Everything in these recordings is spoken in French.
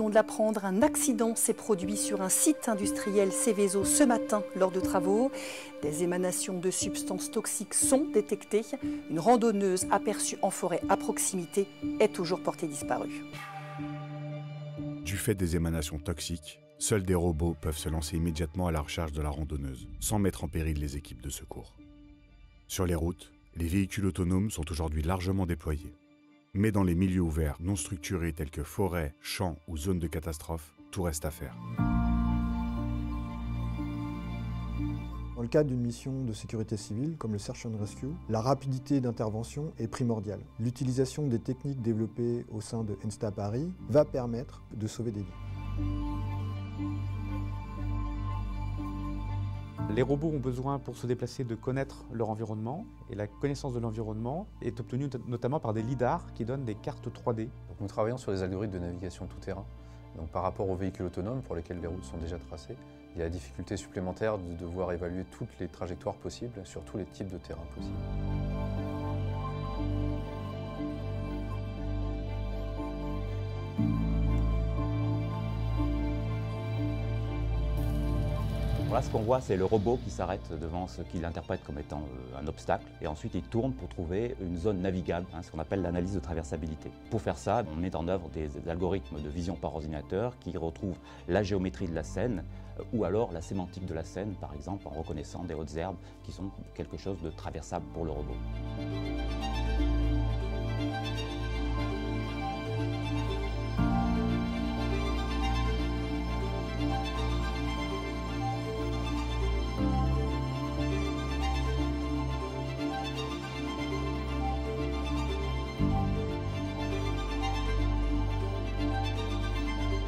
venons de l'apprendre, un accident s'est produit sur un site industriel Seveso ce matin lors de travaux. Des émanations de substances toxiques sont détectées. Une randonneuse aperçue en forêt à proximité est toujours portée disparue. Du fait des émanations toxiques, seuls des robots peuvent se lancer immédiatement à la recherche de la randonneuse, sans mettre en péril les équipes de secours. Sur les routes, les véhicules autonomes sont aujourd'hui largement déployés. Mais dans les milieux ouverts non structurés tels que forêts, champs ou zones de catastrophe, tout reste à faire. Dans le cadre d'une mission de sécurité civile, comme le Search and Rescue, la rapidité d'intervention est primordiale. L'utilisation des techniques développées au sein de ENSTA Paris va permettre de sauver des vies. Les robots ont besoin pour se déplacer de connaître leur environnement et la connaissance de l'environnement est obtenue notamment par des lidars qui donnent des cartes 3D. Donc nous travaillons sur des algorithmes de navigation tout-terrain. Donc par rapport aux véhicules autonomes pour lesquels les routes sont déjà tracées, il y a la difficulté supplémentaire de devoir évaluer toutes les trajectoires possibles sur tous les types de terrains possibles. Là, ce qu'on voit, c'est le robot qui s'arrête devant ce qu'il interprète comme étant un obstacle et ensuite il tourne pour trouver une zone navigable, ce qu'on appelle l'analyse de traversabilité. Pour faire ça, on met en œuvre des algorithmes de vision par ordinateur qui retrouvent la géométrie de la scène ou alors la sémantique de la scène, par exemple en reconnaissant des hautes herbes qui sont quelque chose de traversable pour le robot.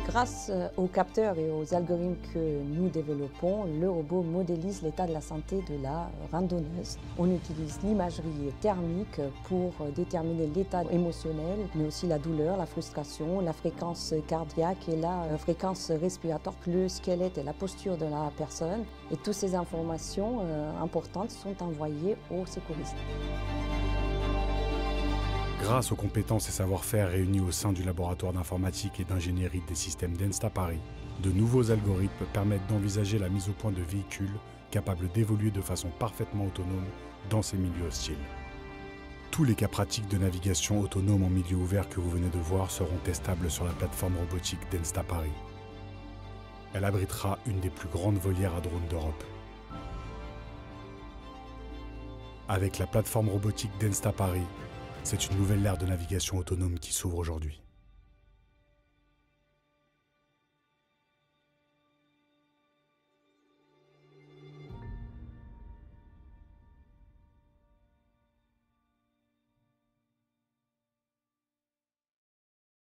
Grâce aux capteurs et aux algorithmes que nous développons, le robot modélise l'état de la santé de la randonneuse. On utilise l'imagerie thermique pour déterminer l'état émotionnel, mais aussi la douleur, la frustration, la fréquence cardiaque et la fréquence respiratoire, le squelette et la posture de la personne. Et toutes ces informations importantes sont envoyées aux secouristes. Grâce aux compétences et savoir-faire réunis au sein du laboratoire d'informatique et d'ingénierie des systèmes d'ENSTA Paris, de nouveaux algorithmes permettent d'envisager la mise au point de véhicules capables d'évoluer de façon parfaitement autonome dans ces milieux hostiles. Tous les cas pratiques de navigation autonome en milieu ouvert que vous venez de voir seront testables sur la plateforme robotique d'ENSTA Paris. Elle abritera une des plus grandes volières à drones d'Europe. Avec la plateforme robotique d'ENSTA Paris, c'est une nouvelle ère de navigation autonome qui s'ouvre aujourd'hui.